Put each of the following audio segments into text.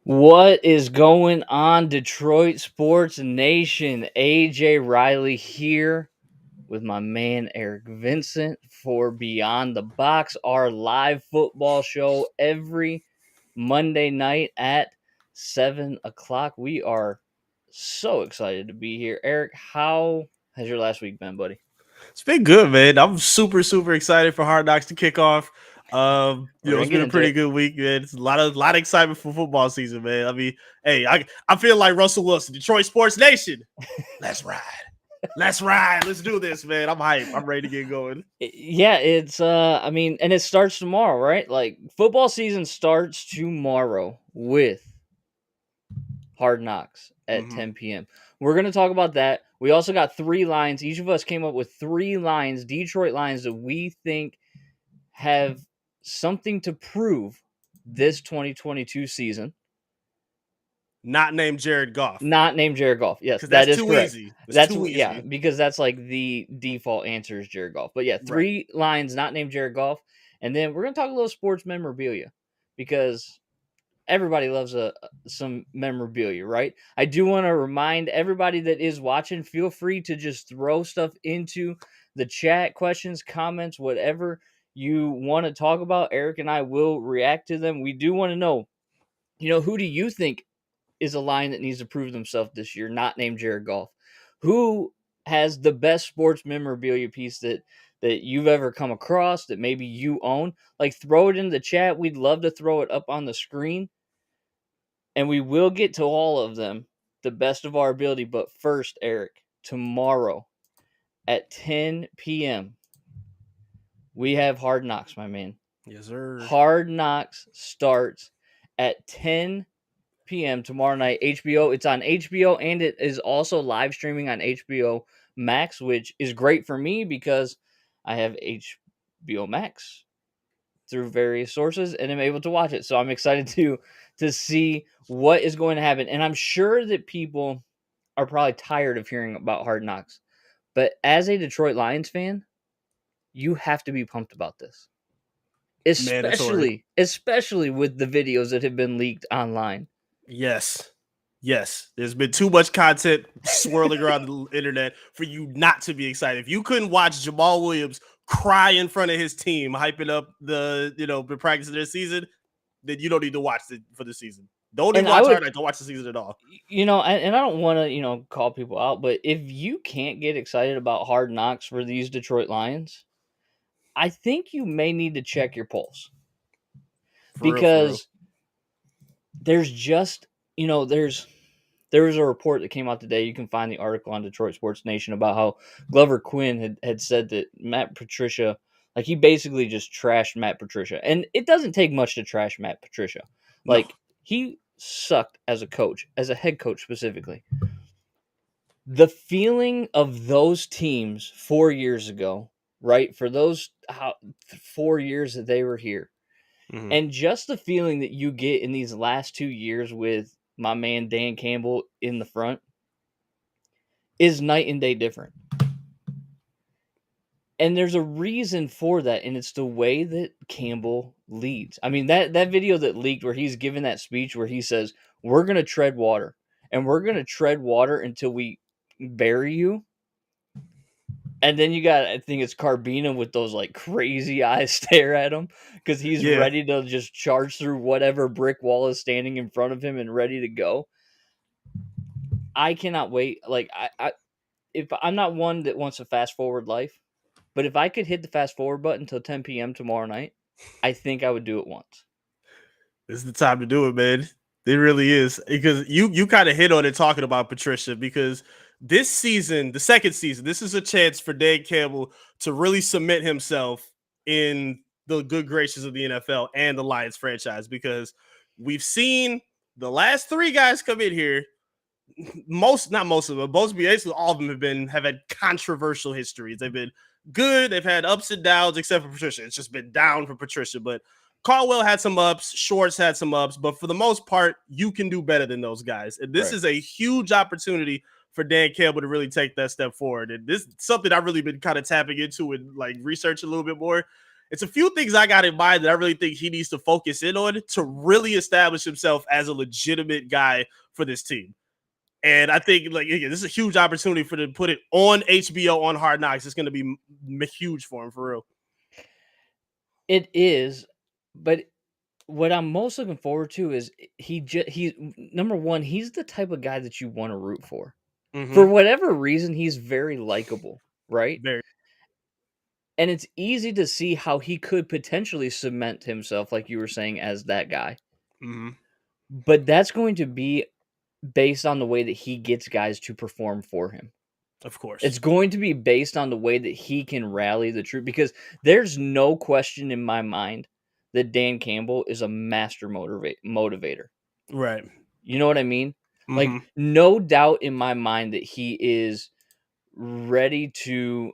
What is going on, Detroit Sports Nation? AJ Reilly here with my man Eric Vincent for Beyond the Box, our live football show every Monday night at 7 o'clock. We are so excited to be here. Eric, how has your last week been, buddy? It's been good, man. I'm super excited for Hard Knocks to kick off. We're gonna It's get been a into pretty it. good week, man. It's a lot of excitement for football season, man. I mean, hey, I feel like Russell Wilson, Detroit Sports Nation. Let's ride. Let's ride. Let's do this, man. I'm hyped. I'm ready to get going. Yeah, it's and it starts tomorrow, right? Like football season starts tomorrow with Hard Knocks at 10 p.m. We're going to talk about that. We also got 3 lines. Each of us came up with 3 lines, Detroit lines that we think have something to prove this 2022 season. Not named Jared Goff. Not named Jared Goff. Yes, Because that that's is too correct. easy. That's too easy. Yeah, because that's like the default answer is Jared Goff. But yeah, 3 lines not named Jared Goff. And then we're going to talk a little sports memorabilia because everybody loves some memorabilia, right? I do want to remind everybody that is watching, feel free to just throw stuff into the chat, questions, comments, whatever you want to talk about. Eric and I will react to them. We do want to know, who do you think is a line that needs to prove themselves this year, not named Jared Goff? Who has the best sports memorabilia piece that you've ever come across that maybe you own? Like, throw it in the chat. We'd love to throw it up on the screen. And we will get to all of them the best of our ability. But first, Eric, tomorrow at 10 p.m., we have Hard Knocks, my man. Yes, sir. Hard Knocks starts at 10 p.m. tomorrow night. HBO. It's on HBO, and it is also live streaming on HBO Max, which is great for me because I have HBO Max through various sources and I'm able to watch it. So I'm excited to see what is going to happen. And I'm sure that people are probably tired of hearing about Hard Knocks. But as a Detroit Lions fan, you have to be pumped about this. Mandatory. Especially with the videos that have been leaked online. Yes. There's been too much content swirling around the internet for you not to be excited. If you couldn't watch Jamal Williams cry in front of his team, hyping up the practice of their season, then you don't need to watch it for the season. Don't even watch Hard Knocks. Don't watch the season at all. And I don't want to, call people out, but if you can't get excited about Hard Knocks for these Detroit Lions, I think you may need to check your pulse. Because there's just, there was a report that came out today. You can find the article on Detroit Sports Nation about how Glover Quinn had said that Matt Patricia, like, he basically just trashed Matt Patricia. And it doesn't take much to trash Matt Patricia. Like, he sucked as a coach, as a head coach specifically. The feeling of those teams 4 years ago, right? For those 4 years that they were here. Mm-hmm. And just the feeling that you get in these last 2 years with my man Dan Campbell in the front is night and day different. And there's a reason for that, and it's the way that Campbell leads. I mean, that video that leaked where he's giving that speech where he says, we're going to tread water, and we're going to tread water until we bury you. And then you got, I think it's Carbina with those like crazy eyes stare at him because he's ready to just charge through whatever brick wall is standing in front of him and ready to go. I cannot wait. Like, if I'm not one that wants a fast forward life, but if I could hit the fast forward button until 10 p.m. tomorrow night, I think I would do it once. This is the time to do it, man. It really is, because you kind of hit on it talking about Patricia, because this season, the second season, this is a chance for Dan Campbell to really cement himself in the good graces of the NFL and the Lions franchise, because we've seen the last 3 guys come in here. Not most of them, basically all of them have had controversial histories. They've been good. They've had ups and downs, except for Patricia. It's just been down for Patricia, but Caldwell had some ups, Schwartz had some ups, but for the most part, you can do better than those guys. And this is a huge opportunity for Dan Campbell to really take that step forward. And this is something I've really been kind of tapping into and like researching a little bit more. It's a few things I got in mind that I really think he needs to focus in on to really establish himself as a legitimate guy for this team. And I think, like, again, this is a huge opportunity for them to put it on HBO on Hard Knocks. It's going to be huge for him, for real. It is, but what I'm most looking forward to is he's number one, he's the type of guy that you want to root for. For whatever reason, he's very likable, right? Very. And it's easy to see how he could potentially cement himself, like you were saying, as that guy. But that's going to be based on the way that he gets guys to perform for him. Of course. It's going to be based on the way that he can rally the troop, because there's no question in my mind that Dan Campbell is a master motivator. Right. You know what I mean? Like, no doubt in my mind that he is ready to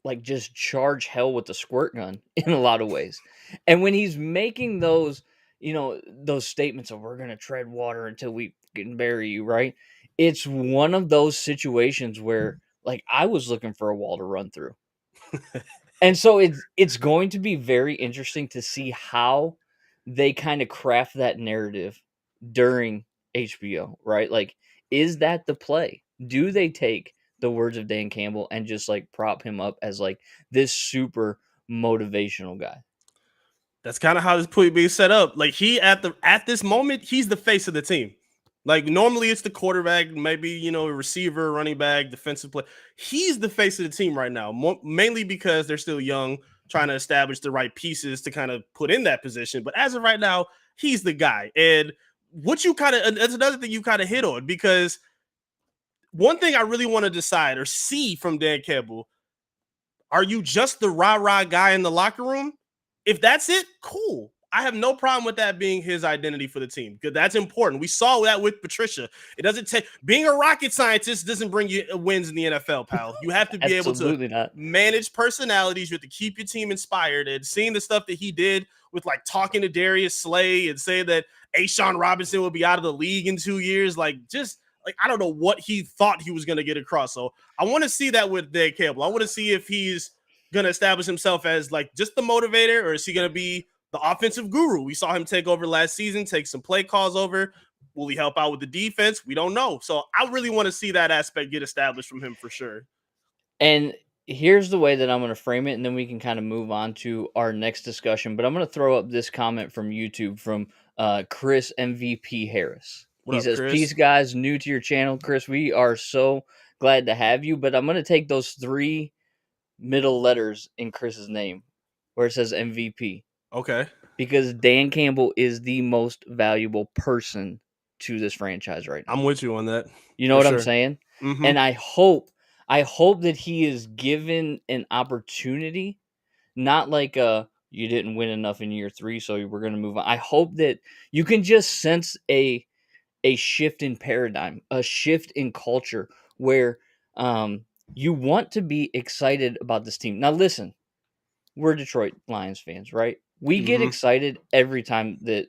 like just charge hell with the squirt gun in a lot of ways. And when he's making those, those statements of we're going to tread water until we can bury you, right? It's one of those situations where, like, I was looking for a wall to run through. And so it's going to be very interesting to see how they kind of craft that narrative during HBO, right? Like, is that the play? Do they take the words of Dan Campbell and just like prop him up as like this super motivational guy? That's kind of how this point being set up. Like, he at this moment, he's the face of the team. Like, normally it's the quarterback, maybe, a receiver, running back, defensive play. He's the face of the team right now, mainly because they're still young, trying to establish the right pieces to kind of put in that position. But as of right now, he's the guy. And that's another thing you kind of hit on, because one thing I really want to decide or see from Dan Campbell, are you just the rah-rah guy in the locker room? If that's it, cool. I have no problem with that being his identity for the team, because that's important. We saw that with Patricia. It doesn't take being a rocket scientist doesn't bring you wins in the NFL, pal. You have to be able to manage personalities. You have to keep your team inspired. And seeing the stuff that he did with like talking to Darius Slay and saying that A'Shawn Robinson will be out of the league in 2 years, I don't know what he thought he was going to get across. So I want to see that with Dan Campbell. I want to see if he's going to establish himself as like just the motivator, or is he going to be the offensive guru? We saw him take over last season, take some play calls over. Will he help out with the defense? We don't know. So I really want to see that aspect get established from him for sure. And here's the way that I'm going to frame it, and then we can kind of move on to our next discussion. But I'm going to throw up this comment from YouTube from Chris MVP Harris. He says, Chris? Peace, guys. New to your channel, Chris. We are so glad to have you. But I'm going to take those 3 middle letters in Chris's name where it says MVP. Okay. Because Dan Campbell is the most valuable person to this franchise right now. I'm with you on that. You know what I'm saying? And I hope that he is given an opportunity, not like you didn't win enough in year 3, so we're going to move on. I hope that you can just sense a shift in paradigm, a shift in culture where you want to be excited about this team. Now, listen, we're Detroit Lions fans, right? We get excited every time that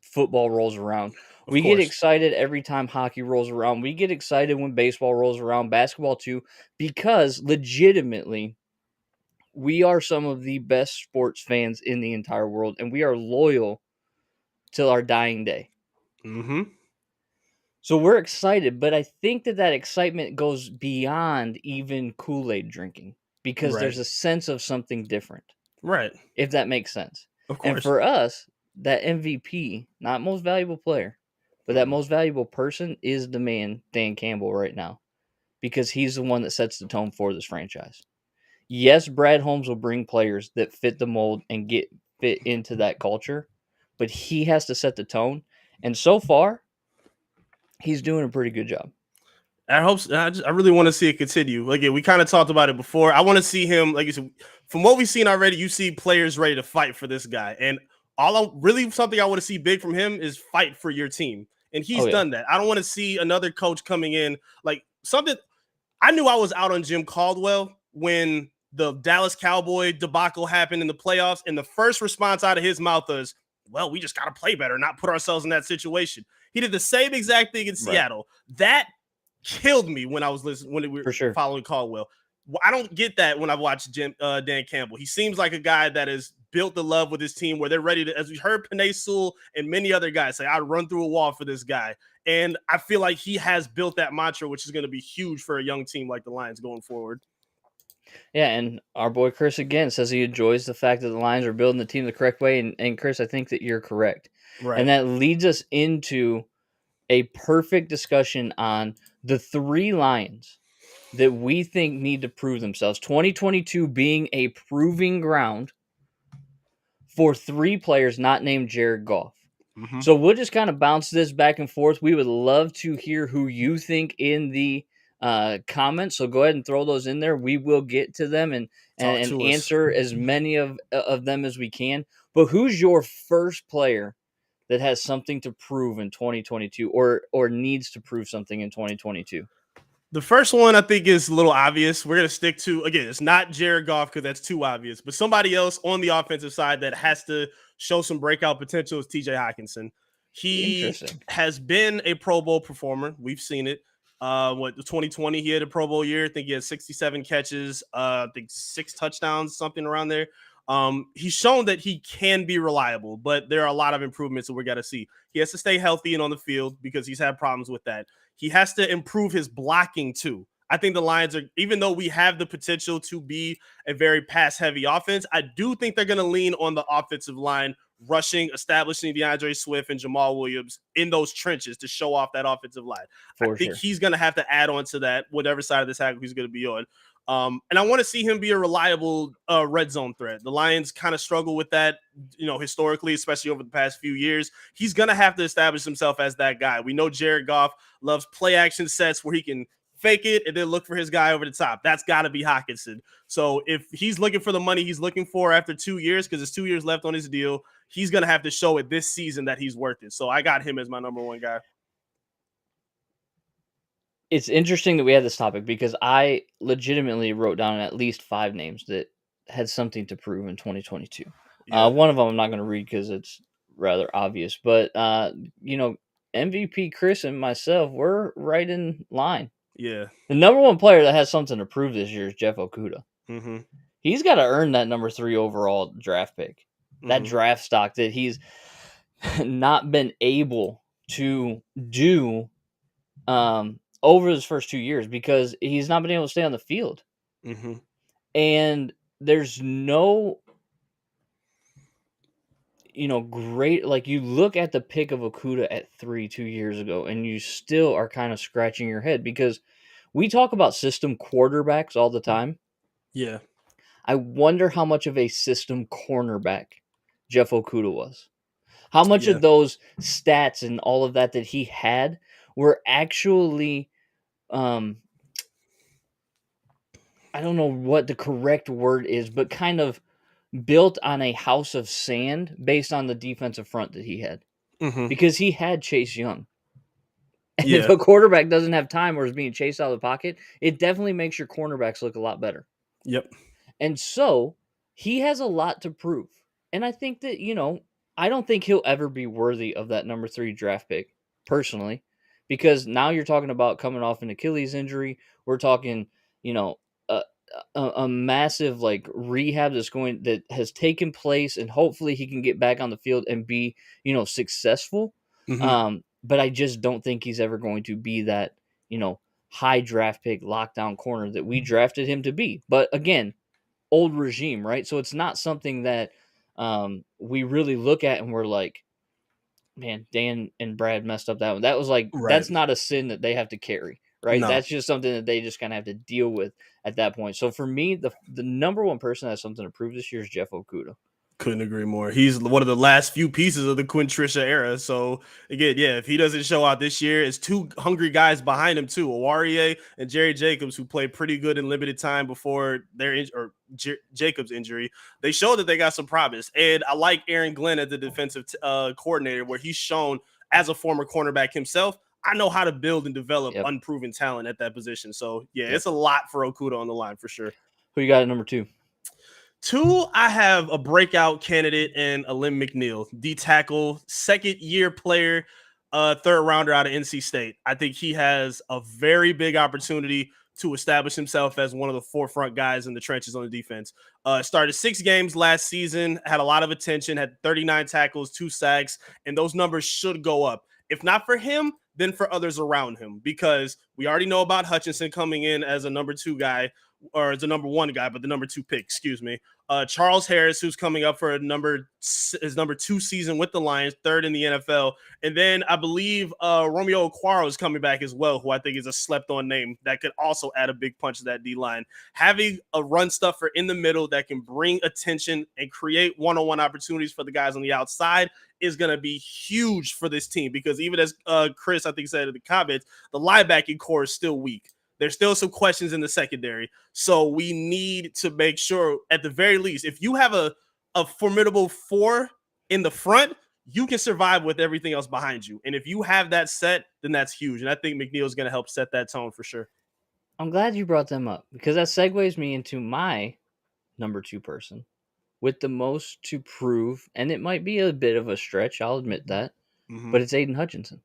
football rolls around. We get excited every time hockey rolls around. We get excited when baseball rolls around, basketball too, because legitimately, we are some of the best sports fans in the entire world, and we are loyal till our dying day. So we're excited, but I think that excitement goes beyond even Kool-Aid drinking, because there's a sense of something different. Right. If that makes sense. Of course. And for us, that MVP, not most valuable player, but that most valuable person is the man, Dan Campbell, right now, because he's the one that sets the tone for this franchise. Yes, Brad Holmes will bring players that fit the mold and fit into that culture, but he has to set the tone. And so far, he's doing a pretty good job. I hope so. I really want to see it continue. Again, we kind of talked about it before. I want to see him, like you said, from what we've seen already, you see players ready to fight for this guy. And something I want to see big from him is fight for your team. And he's done that. I don't want to see another coach coming in like something. I knew I was out on Jim Caldwell when the Dallas Cowboy debacle happened in the playoffs. And the first response out of his mouth was, well, we just got to play better, not put ourselves in that situation. He did the same exact thing in Seattle. That killed me when I was listening, when we were following Caldwell. I don't get that when I watch Dan Campbell. He seems like a guy that has built the love with his team where they're ready to, as we heard Penei Sewell and many other guys say, I'd run through a wall for this guy. And I feel like he has built that mantra, which is going to be huge for a young team like the Lions going forward. Yeah, and our boy Chris again says he enjoys the fact that the Lions are building the team the correct way. And Chris, I think that you're correct. Right. And that leads us into a perfect discussion on the 3 Lions that we think need to prove themselves. 2022 being a proving ground for 3 players not named Jared Goff. Mm-hmm. So we'll just kind of bounce this back and forth. We would love to hear who you think in the comments. So go ahead and throw those in there. We will get to them and answer as many of them as we can. But who's your first player that has something to prove in 2022 or needs to prove something in 2022? The first one I think is a little obvious. We're going to stick to, again, it's not Jared Goff because that's too obvious, but somebody else on the offensive side that has to show some breakout potential is TJ Hockenson. He has been a Pro Bowl performer. We've seen it. The 2020, he had a Pro Bowl year. I think he had 67 catches, I think 6 touchdowns, something around there. He's shown that he can be reliable, but there are a lot of improvements that we got to see. He has to stay healthy and on the field because he's had problems with that. He has to improve his blocking too. I think the Lions are, even though we have the potential to be a very pass-heavy offense, I do think they're going to lean on the offensive line, rushing, establishing DeAndre Swift and Jamal Williams in those trenches to show off that offensive line. I think he's going to have to add on to that, whatever side of the tackle he's going to be on. And I want to see him be a reliable red zone threat. The Lions kind of struggle with that, historically, especially over the past few years. He's going to have to establish himself as that guy. We know Jared Goff loves play action sets where he can fake it and then look for his guy over the top. That's got to be Hockenson. So if he's looking for the money he's looking for after 2 years, because there's 2 years left on his deal, he's going to have to show it this season that he's worth it. So I got him as my number 1 guy. It's interesting that we had this topic because I legitimately wrote down at least 5 names that had something to prove in 2022. Yeah. One of them I'm not going to read because it's rather obvious, but MVP Chris and myself, we're right in line. Yeah. The number 1 player that has something to prove this year is Jeff Okudah. Mm-hmm. He's got to earn that number 3 overall draft pick, that draft stock that he's not been able to do over his first 2 years because he's not been able to stay on the field. Mm-hmm. And there's no, great, like you look at the pick of Okudah at 3 2 years ago and you still are kind of scratching your head because we talk about system quarterbacks all the time. Yeah. I wonder how much of a system cornerback Jeff Okudah was. How much of those stats and all of that he had were actually, I don't know what the correct word is, but kind of built on a house of sand based on the defensive front that he had. Mm-hmm. Because he had Chase Young. And if a quarterback doesn't have time or is being chased out of the pocket, it definitely makes your cornerbacks look a lot better. Yep. And so he has a lot to prove. And I think that, I don't think he'll ever be worthy of that number 3 draft pick, personally, because now you're talking about coming off an Achilles injury. We're talking, a massive rehab that has taken place, and hopefully he can get back on the field and be, successful. Mm-hmm. But I just don't think he's ever going to be that, high draft pick lockdown corner that we drafted him to be. But again, old regime, right? So it's not something that we really look at and we're like, man, Dan and Brad messed up that one. That was that's not a sin that they have to carry, right? No. That's just something that they just kind of have to deal with at that point. So for me, the number 1 person that has something to prove this year is Jeff Okudah. Couldn't agree more. He's one of the last few pieces of the Patricia era. So again, if he doesn't show out this year, it's 2 hungry guys behind him too, Owarie and Jerry Jacobs, who played pretty good in limited time before their Jacobs' injury. They showed that they got some promise. And I like Aaron Glenn as the defensive coordinator, where he's shown as a former cornerback himself, I know how to build and develop unproven talent at that position. So it's a lot for Okudah on the line for sure. Who you got at number 2? 2, I have a breakout candidate in Alim McNeill, D tackle, 2nd-year player, 3rd rounder out of NC State. I think he has a very big opportunity to establish himself as one of the forefront guys in the trenches on the defense. Started 6 games last season, had a lot of attention, had 39 tackles, 2 sacks, and those numbers should go up. If not for him, then for others around him, because we already know about Hutchinson coming in as a number 2 guy, or as a number 1 guy, but the number 2 pick, excuse me. Charles Harris, who's coming up for his number 2 season with the Lions, 3rd in the NFL. And then I believe Romeo Okwara is coming back as well, who I think is a slept-on name that could also add a big punch to that D-line. Having a run stuffer in the middle that can bring attention and create one-on-one opportunities for the guys on the outside is going to be huge for this team, because even as Chris, I think, said in the comments, the linebacking core is still weak. There's still some questions in the secondary. So we need to make sure, at the very least, if you have a formidable 4 in the front, you can survive with everything else behind you. And if you have that set, then that's huge. And I think McNeil is going to help set that tone for sure. I'm glad you brought them up, because that segues me into my number 2 person with the most to prove. And it might be a bit of a stretch, I'll admit that, but it's Aiden Hutchinson.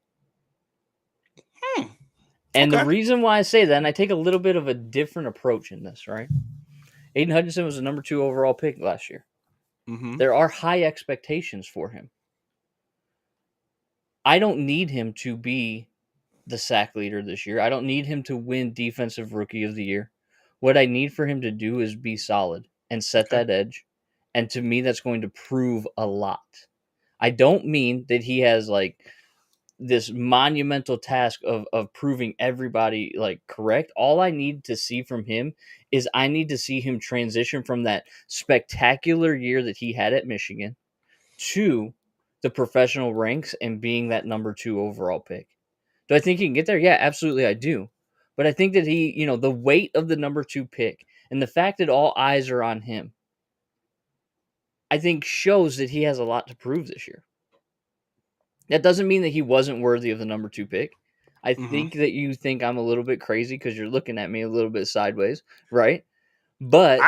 And the reason why I say that, and I take a little bit of a different approach in this, right? Aiden Hutchinson was a number 2 overall pick last year. There are high expectations for him. I don't need him to be the sack leader this year. I don't need him to win Defensive Rookie of the Year. What I need for him to do is be solid and set that edge. And to me, that's going to prove a lot. I don't mean that he has like this monumental task of proving everybody like correct. All I need to see from him is I need to see him transition from that spectacular year that he had at Michigan to the professional ranks and being that number 2 overall pick. Do I think he can get there? Yeah, absolutely I do. But I think that he, the weight of the number 2 pick and the fact that all eyes are on him, I think shows that he has a lot to prove this year. That doesn't mean that he wasn't worthy of the number 2 pick. I think that you think I'm a little bit crazy because you're looking at me a little bit sideways, right? But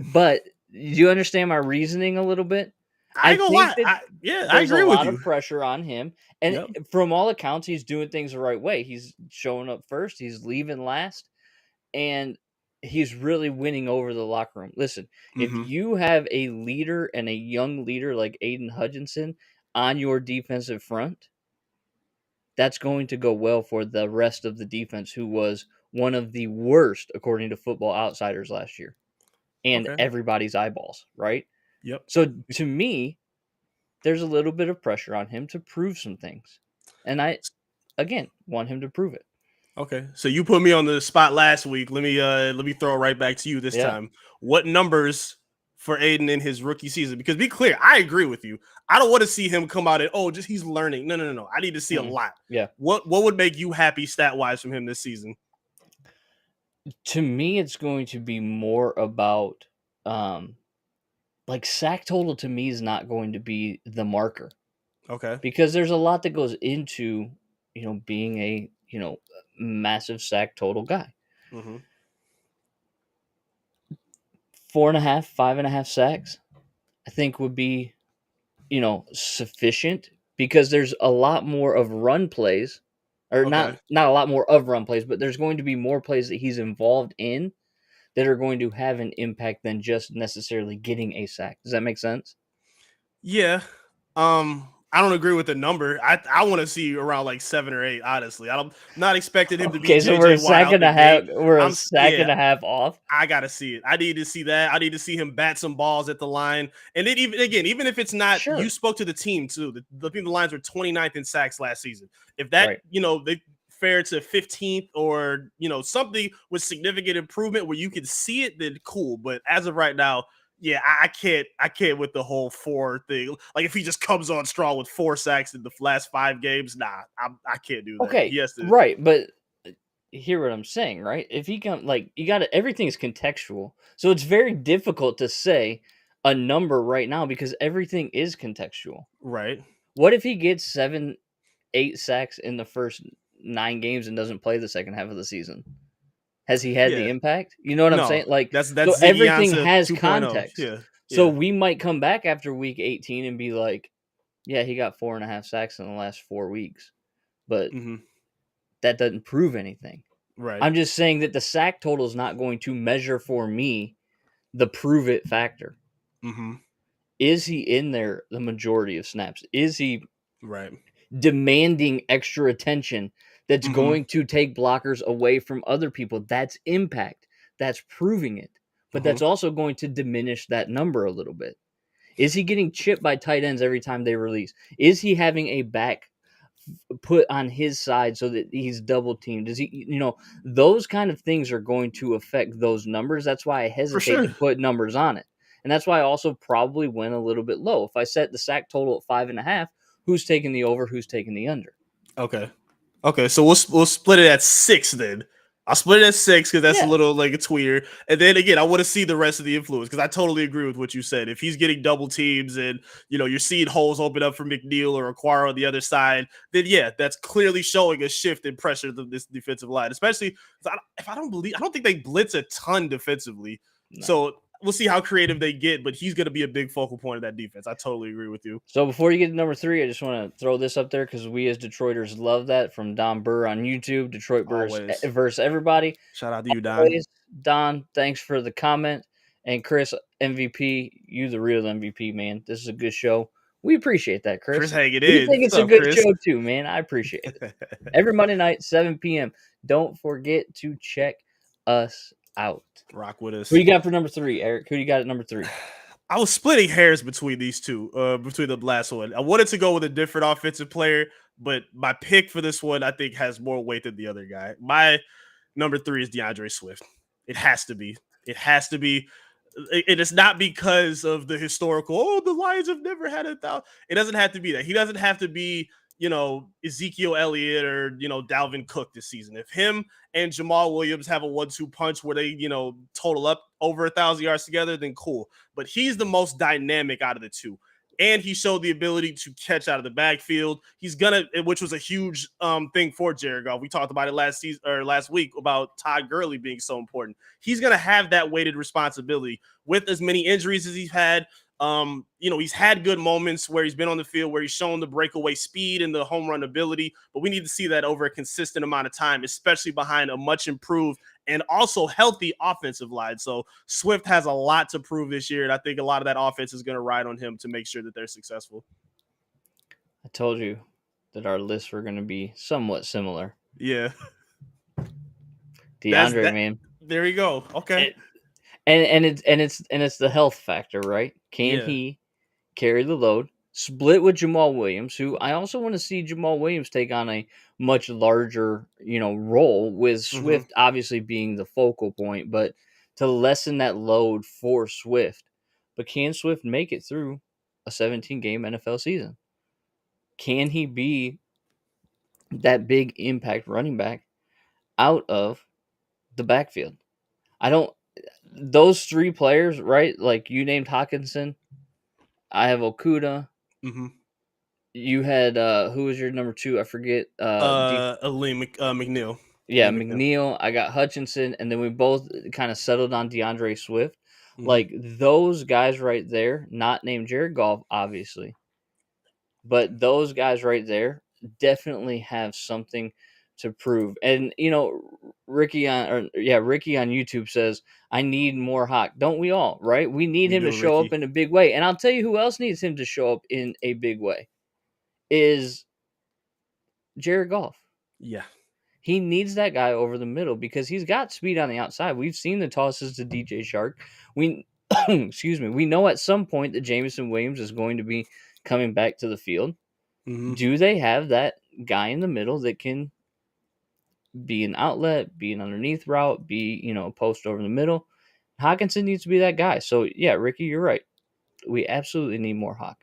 do you understand my reasoning a little bit? I ain't gonna lie. I agree with you. There's a lot of pressure on him. And from all accounts, he's doing things the right way. He's showing up first. He's leaving last. And he's really winning over the locker room. Listen, if you have a leader and a young leader like Aiden Hutchinson on your defensive front, that's going to go well for the rest of the defense, who was one of the worst, according to Football Outsiders last year, and everybody's eyeballs, right? Yep. So to me, there's a little bit of pressure on him to prove some things. And I, again, want him to prove it. Okay. So you put me on the spot last week. Let me throw it right back to you this time. What numbers for Aiden in his rookie season? Because be clear, I agree with you. I don't want to see him come out and he's learning. No. I need to see a lot. Yeah. What would make you happy stat-wise from him this season? To me, it's going to be more about like sack total. To me, is not going to be the marker. Okay. Because there's a lot that goes into being a massive sack total guy. 4.5, 5.5 sacks, I think would be, sufficient, because there's a lot more of run plays, or not a lot more of run plays, but there's going to be more plays that he's involved in that are going to have an impact than just necessarily getting a sack. Does that make sense? Yeah. I don't agree with the number. I want to see around like 7 or 8. Honestly, I'm not expecting him to be. Okay, so we're a sack and a half. We're a sack and a half off. I gotta see it. I need to see that. I need to see him bat some balls at the line. And then even if it's not, you spoke to the team too. The Lions were 29th in sacks last season. If that they fair to 15th or something with significant improvement where you can see it, then cool. But as of right now, yeah, I can't with the whole 4 thing. Like if he just comes on strong with 4 sacks in the last 5 games, nah, I can't do that. Okay, yes, right, but hear what I'm saying, right? If he comes, like, you got to, everything is contextual, so it's very difficult to say a number right now because everything is contextual. Right. What if he gets 7, 8 sacks in the first 9 games and doesn't play the second half of the season? Has he had the impact? You know what I'm saying? Like, that's so everything has 2.0. context. So we might come back after week 18 and be like, yeah, he got 4.5 sacks in the last 4 weeks, but that doesn't prove anything. Right. I'm just saying that the sack total is not going to measure for me the prove it factor. Mm-hmm. Is he in there the majority of snaps? Is he Right. demanding extra attention that's Mm-hmm. going to take blockers away from other people? That's impact. That's proving it. But Mm-hmm. that's also going to diminish that number a little bit. Is he getting chipped by tight ends every time they release? Is he having a back put on his side so that he's double teamed? Does he, those kind of things are going to affect those numbers. That's why I For hesitate sure. to put numbers on it. And that's why I also probably went a little bit low. If I set the sack total at 5.5, who's taking the over? Who's taking the under? Okay. Okay. So we'll split it at 6 then. I'll split it at 6 because that's a Yeah. little like it's weird. And then again, I want to see the rest of the influence because I totally agree with what you said. If he's getting double teams and you're seeing holes open up for McNeil or Aquara on the other side, then yeah, that's clearly showing a shift in pressure of this defensive line. Especially I don't think they blitz a ton defensively. No. So we'll see how creative they get, but he's going to be a big focal point of that defense. I totally agree with you. So before you get to number 3, I just want to throw this up there because we as Detroiters love that from Don Burr on YouTube. Detroit versus everybody. Shout out to you, Don. Always, Don, thanks for the comment. And Chris, MVP, you the real MVP, man. This is a good show. We appreciate that, Chris. Chris hanging We in. think it's What's a up, good Chris? show too, man. I appreciate it. Every Monday night, 7 p.m. Don't forget to check us out. Rock with us. Who you got for number 3, Eric? Who you got at number 3? I was splitting hairs between these two, between the last one. I wanted to go with a different offensive player, but my pick for this one, I think, has more weight than the other guy. My number 3 is DeAndre Swift. It has to be. It has to be. It is not because of the historical, the Lions have never had 1,000. It doesn't have to be that. He doesn't have to be, Ezekiel Elliott or, Dalvin Cook this season. If him and Jamal Williams have a 1-2 punch where they, total up over 1,000 yards together, then cool. But he's the most dynamic out of the two. And he showed the ability to catch out of the backfield. He's which was a huge thing for Jared Goff. We talked about it last week about Todd Gurley being so important. He's gonna have that weighted responsibility with as many injuries as he's had. He's had good moments where he's been on the field where he's shown the breakaway speed and the home run ability, but we need to see that over a consistent amount of time, especially behind a much improved and also healthy offensive line. So Swift has a lot to prove this year, and I think a lot of that offense is going to ride on him to make sure that they're successful. I told you that our lists were going to be somewhat similar. Yeah. DeAndre, man. There you go. Okay. And it's the health factor, right? Can he carry the load? Split with Jamal Williams, who I also want to see Jamal Williams take on a much larger, role with Swift obviously being the focal point, but to lessen that load for Swift. But can Swift make it through a 17-game NFL season? Can he be that big impact running back out of the backfield? Those 3 players, right? Like you named Hockenson. I have Okudah. Mm-hmm. You had who was your number 2? I forget. McNeil. Yeah, McNeil. I got Hutchinson, and then we both kind of settled on DeAndre Swift. Mm-hmm. Like those guys right there, not named Jared Goff, obviously, but those guys right there definitely have something to prove. And Ricky on YouTube says, I need more Hawk. Don't we all, right? We need him to show up in a big way. And I'll tell you who else needs him to show up in a big way is Jared Goff. Yeah. He needs that guy over the middle because he's got speed on the outside. We've seen the tosses to DJ Shark. We know at some point that Jameson Williams is going to be coming back to the field. Mm-hmm. Do they have that guy in the middle that can be an outlet, be an underneath route, be, post over the middle? Hockenson needs to be that guy. So, yeah, Ricky, you're right. We absolutely need more Hawk.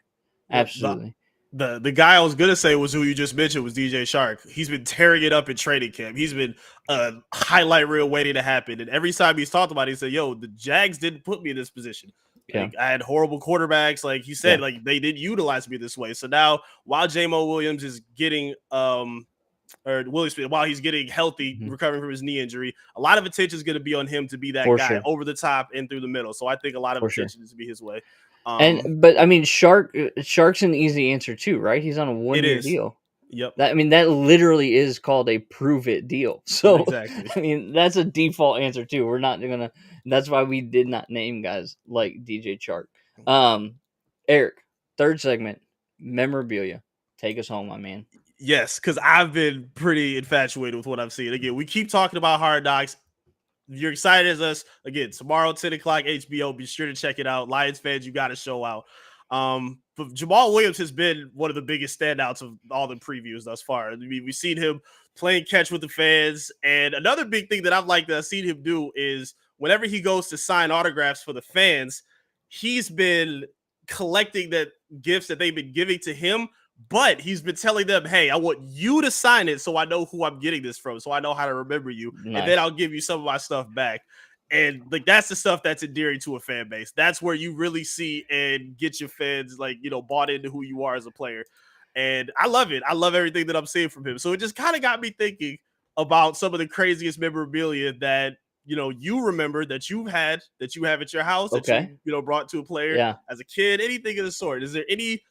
Absolutely. The guy I was going to say was who you just mentioned was DJ Shark. He's been tearing it up in training camp. He's been a highlight reel waiting to happen. And every time he's talked about it, he said, yo, the Jags didn't put me in this position. Like, I had horrible quarterbacks. Like he said, like they didn't utilize me this way. So now while J-Mo Williams is getting while he's getting healthy, recovering from his knee injury, a lot of attention is going to be on him to be that guy over the top and through the middle. So I think a lot of attention is to be his way. But I mean, Shark's an easy answer too, right? He's on a 1-year deal. Yep. That literally is called a prove it deal. So Exactly. that's a default answer too. We're not gonna. That's why we did not name guys like DJ Chark. Eric, third segment, memorabilia. Take us home, my man. Yes, because I've been pretty infatuated with what I've seen. Again, we keep talking about Hard Knocks. If you're excited as us, again, tomorrow, 10 o'clock, HBO. Be sure to check it out. Lions fans, you got to show out. But Jamal Williams has been one of the biggest standouts of all the previews thus far. I mean, we've seen him playing catch with the fans. And another big thing that I've seen him do is whenever he goes to sign autographs for the fans, he's been collecting that gifts that they've been giving to him. But he's been telling them, hey, I want you to sign it so I know who I'm getting this from, so I know how to remember you. Nice. And then I'll give you some of my stuff back. And like that's the stuff that's endearing to a fan base. That's where you really see and get your fans bought into who you are as a player. And I love it. I love everything that I'm seeing from him. So it just kind of got me thinking about some of the craziest memorabilia that you remember that you have at your house that you brought to a player as a kid, anything of the sort. Is there any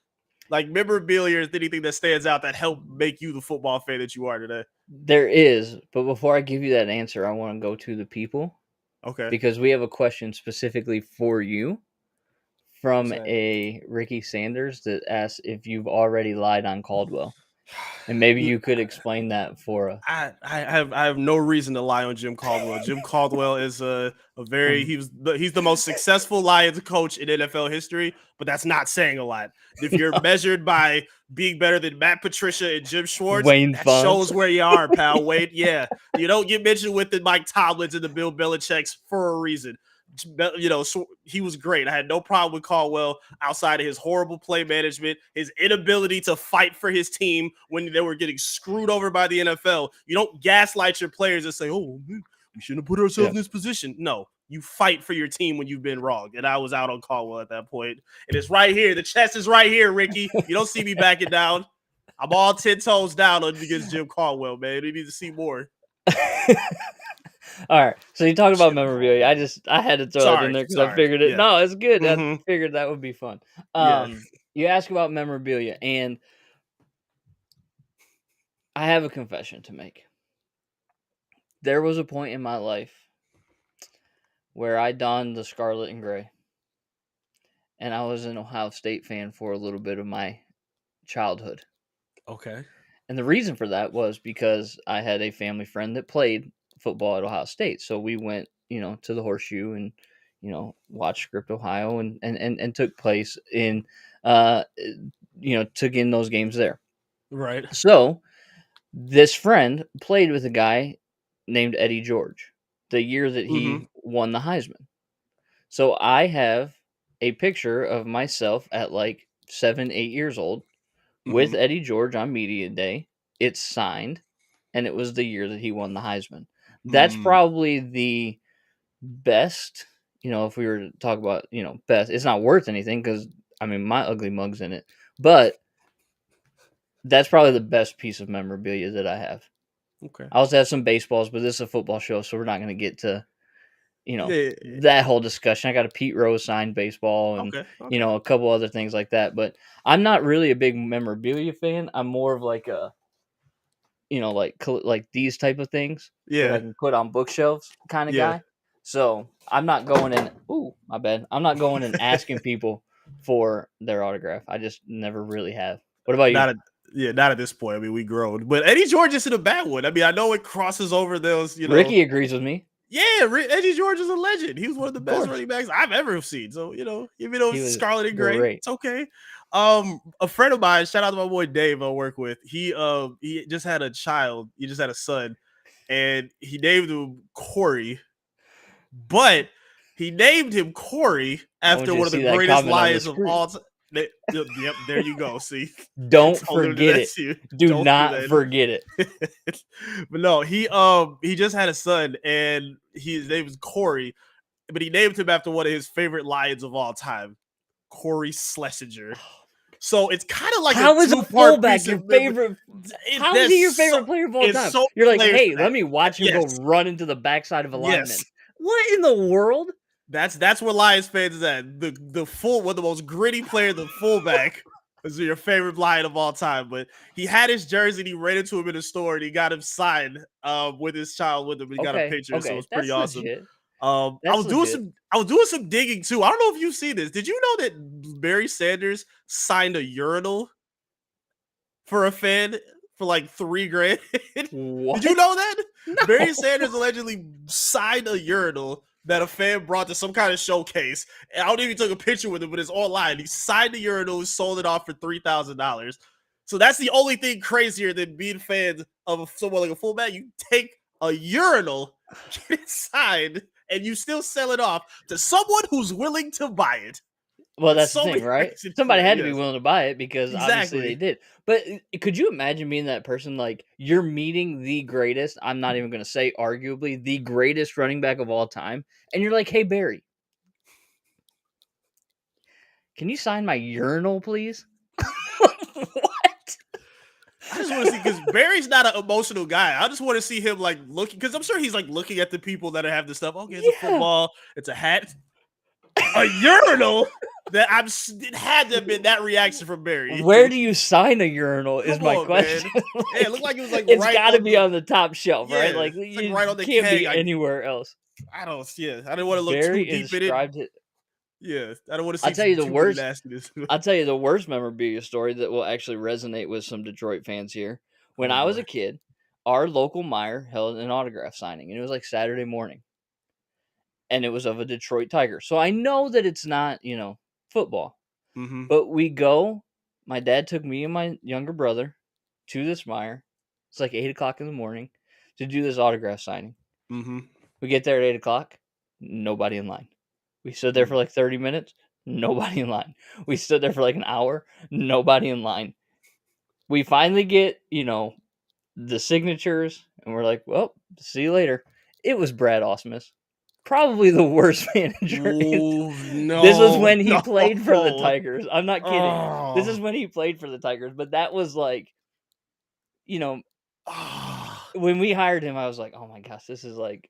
like memorabilia or anything that stands out that helped make you the football fan that you are today? There is, but before I give you that answer, I want to go to the people. Okay. Because we have a question specifically for you from a Ricky Sanders that asks if you've already lied on Caldwell. And maybe you could explain that for us. I have no reason to lie on Jim Caldwell. Jim Caldwell is he's the most successful Lions coach in NFL history, but that's not saying a lot. If you're measured by being better than Matt Patricia and Jim Schwartz, that shows where you are, pal. Wait, yeah. You don't get mentioned with the Mike Tomlins and the Bill Belichick's for a reason. So he was great. I had no problem with Caldwell outside of his horrible play management, his inability to fight for his team when they were getting screwed over by the NFL. You don't gaslight your players and say, oh, we shouldn't have put ourselves in this position. No, you fight for your team when you've been wrong. And I was out on Caldwell at that point. And it's right here. The chest is right here, Ricky. You don't see me backing down. I'm all 10 toes down against Jim Caldwell, man. We need to see more. All right, so you talk about memorabilia. I had to throw it in there because I figured it. Yeah. No, it's good. I figured that would be fun. You ask about memorabilia, and I have a confession to make. There was a point in my life where I donned the scarlet and gray, and I was an Ohio State fan for a little bit of my childhood. Okay. And the reason for that was because I had a family friend that played football at Ohio State. So we went, to the Horseshoe and, watched Script Ohio and took place in, took in those games there. Right. So this friend played with a guy named Eddie George the year that he won the Heisman. So I have a picture of myself at like 7, 8 years old with Eddie George on media day. It's signed, and it was the year that he won the Heisman. That's probably the best, if we were to talk about, best. It's not worth anything because, my ugly mug's in it. But that's probably the best piece of memorabilia that I have. Okay. I also have some baseballs, but this is a football show, so we're not going to get to, that whole discussion. I got a Pete Rose signed baseball and, a couple other things like that. But I'm not really a big memorabilia fan. I'm more of like a, like these type of things that I can put on bookshelves kind of guy. So I'm not going in. Ooh, my bad. I'm not going and asking people for their autograph. I just never really have. What about you? Not at this point. We grown. But Eddie George isn't a bad one. I know it crosses over those. Ricky agrees with me. Yeah, Eddie George is a legend. He was one of the best running backs I've ever seen. So even though it's scarlet and gray, it's okay. A friend of mine, shout out to my boy Dave I work with. He just had a child. He just had a son, and he named him Corey. But he named him Corey after one of the greatest Lions of all time. Yep, there you go. See, don't forget it. Do not forget it. But no, he just had a son, and his name was Corey, but he named him after one of his favorite Lions of all time, Corey Schlesinger. So it's kind of like how is a fullback your favorite? How is he your favorite player of all time? You're like, hey, let me watch him go run into the backside of a lineman. What in the world? That's where Lions fans is at. The one of the most gritty player, the fullback. This is your favorite Lion of all time, but he had his jersey and he ran into him in the store and he got him signed with his child with him. He got a picture, so it was pretty That's awesome. legit. I was doing some digging too. I don't know if you've seen this. Did you know that Barry Sanders signed a urinal for a fan for like $3,000? What? Did you know that? No. Barry Sanders allegedly signed a urinal that a fan brought to some kind of showcase. And I don't even took a picture with it, but it's online. He signed the urinal and sold it off for $3,000. So that's the only thing crazier than being fans of someone like a fullback. You take a urinal, get it signed, and you still sell it off to someone who's willing to buy it. Well, that's the thing, right? Somebody had to be willing to buy it because obviously they did. But could you imagine being that person? Like, you're meeting the greatest, I'm not even going to say arguably, the greatest running back of all time. And you're like, hey, Barry, can you sign my urinal, please? What? I just want to see, because Barry's not an emotional guy. I just want to see him like looking, because I'm sure he's like looking at the people that have the stuff. Okay, it's a football, it's a hat, a urinal. That it had to have been that reaction from Barry. Where do you sign a urinal is my question. Like, yeah, it looked like it was like it's got to be on the top shelf, right? Like, you right on the can't keg. be anywhere else. I don't want to look Barry too deep in it. Yeah, I don't want to see. I'll tell you the worst. I'll tell you the worst memorabilia story that will actually resonate with some Detroit fans here. When I was a kid, our local Meijer held an autograph signing, and it was like Saturday morning, and it was of a Detroit Tiger. So I know that it's not, football. Mm-hmm. But we go, my dad took me and my younger brother to this Meijer. It's like 8 o'clock in the morning to do this autograph signing. Mm-hmm. We get there at 8 o'clock, nobody in line. We stood there for like 30 minutes, nobody in line. We stood there for like an hour, nobody in line. We finally get, the signatures, and we're like, well, see you later. It was Brad Ausmus. Probably the worst manager. No, this was when he played for the Tigers. I'm not kidding. Oh. This is when he played for the Tigers. But that was like, when we hired him, I was like, oh my gosh, this is like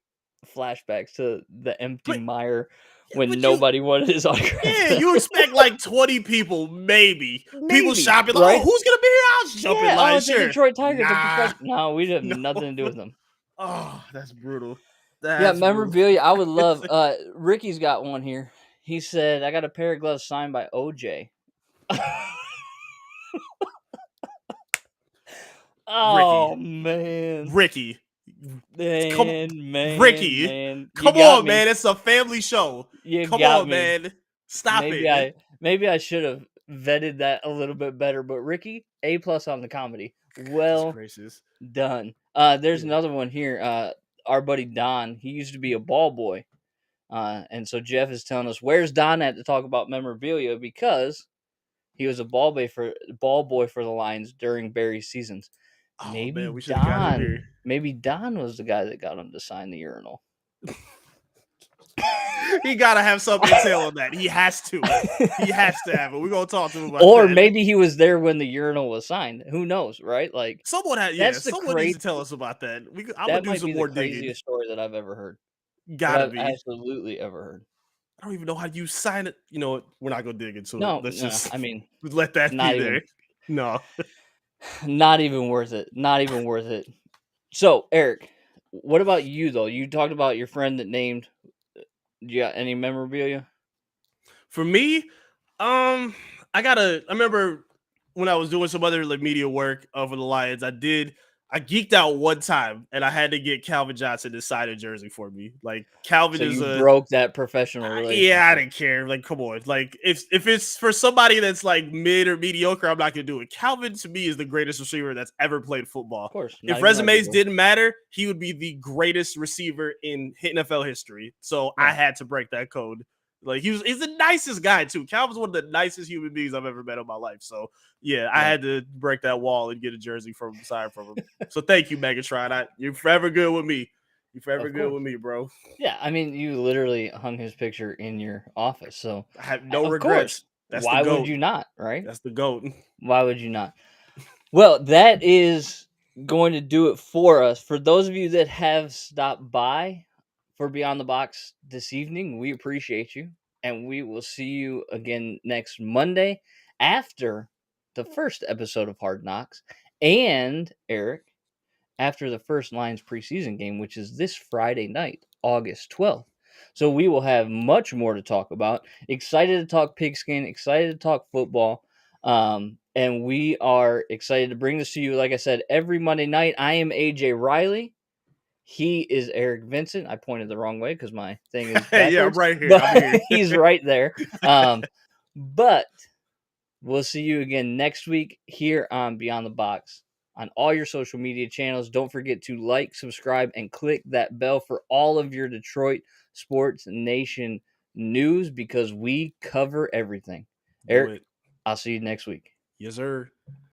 flashbacks to the empty Meijer when nobody wanted his autograph. Yeah, you expect like 20 people, maybe. People shopping, like, right? oh, who's going to be here? I'll jump in line. It's the Detroit Tigers. No, we have nothing to do with them. Oh, that's brutal. Memorabilia. I would love. Ricky's got one here. He said, "I got a pair of gloves signed by OJ." Oh man, Ricky, man, Ricky, man. Come on, man! It's a family show. Come on, man! Stop it. Maybe I should have vetted that a little bit better. But Ricky, A+ on the comedy. Well done. There's another one here. Our buddy Don, he used to be a ball boy. And so Jeff is telling us, where's Don at to talk about memorabilia? Because he was a ball boy for the Lions during Barry's seasons. Maybe Don was the guy that got him to sign the urinal. He gotta have some intel on that. He has to. He has to have it. We're gonna talk to him about or that. Maybe he was there when the urinal was signed. Who knows, right? Like someone needs to tell us about that. I'm gonna do some more digging. The craziest story that I've ever heard. Gotta be absolutely ever heard. I don't even know how you sign it. You know what? We're not gonna dig into it. Let's just. I mean, let that be there. No, not even worth it. Not even worth it. So, Eric, what about you though? You talked about your friend that named. Do you got any memorabilia? For me, I remember when I was doing some other media work for the Lions, I geeked out one time and I had to get Calvin Johnson to sign a jersey for me. Like Calvin broke that professional relationship. Yeah, I didn't care. Like, come on. Like if it's for somebody that's like mid or mediocre, I'm not gonna do it. Calvin to me is the greatest receiver that's ever played football. Of course. If resumes didn't matter, he would be the greatest receiver in NFL history. So I had to break that code. Like he's the nicest guy too. Calvin's one of the nicest human beings I've ever met in my life. So I had to break that wall and get a jersey signed from him. So thank you, Megatron. You're forever good with me. You're forever good with me, bro. Yeah, I mean, you literally hung his picture in your office, so I have no regrets. That's why would you not, right? That's the GOAT. Why would you not? Well, that is going to do it for us. For those of you that have stopped by for Beyond the Box this evening, we appreciate you, and we will see you again next Monday after the first episode of Hard Knocks. And, Eric, after the first Lions preseason game, which is this Friday night, August 12th. So we will have much more to talk about. Excited to talk pigskin, excited to talk football. And we are excited to bring this to you, like I said, every Monday night. I am AJ Reilly. He is Eric Vincent. I pointed the wrong way because my thing is backwards. Yeah, I'm right here. But I'm here. he's right there. But we'll see you again next week here on Beyond the Box on all your social media channels. Don't forget to like, subscribe, and click that bell for all of your Detroit Sports Nation news because we cover everything. Eric, I'll see you next week. Yes, sir.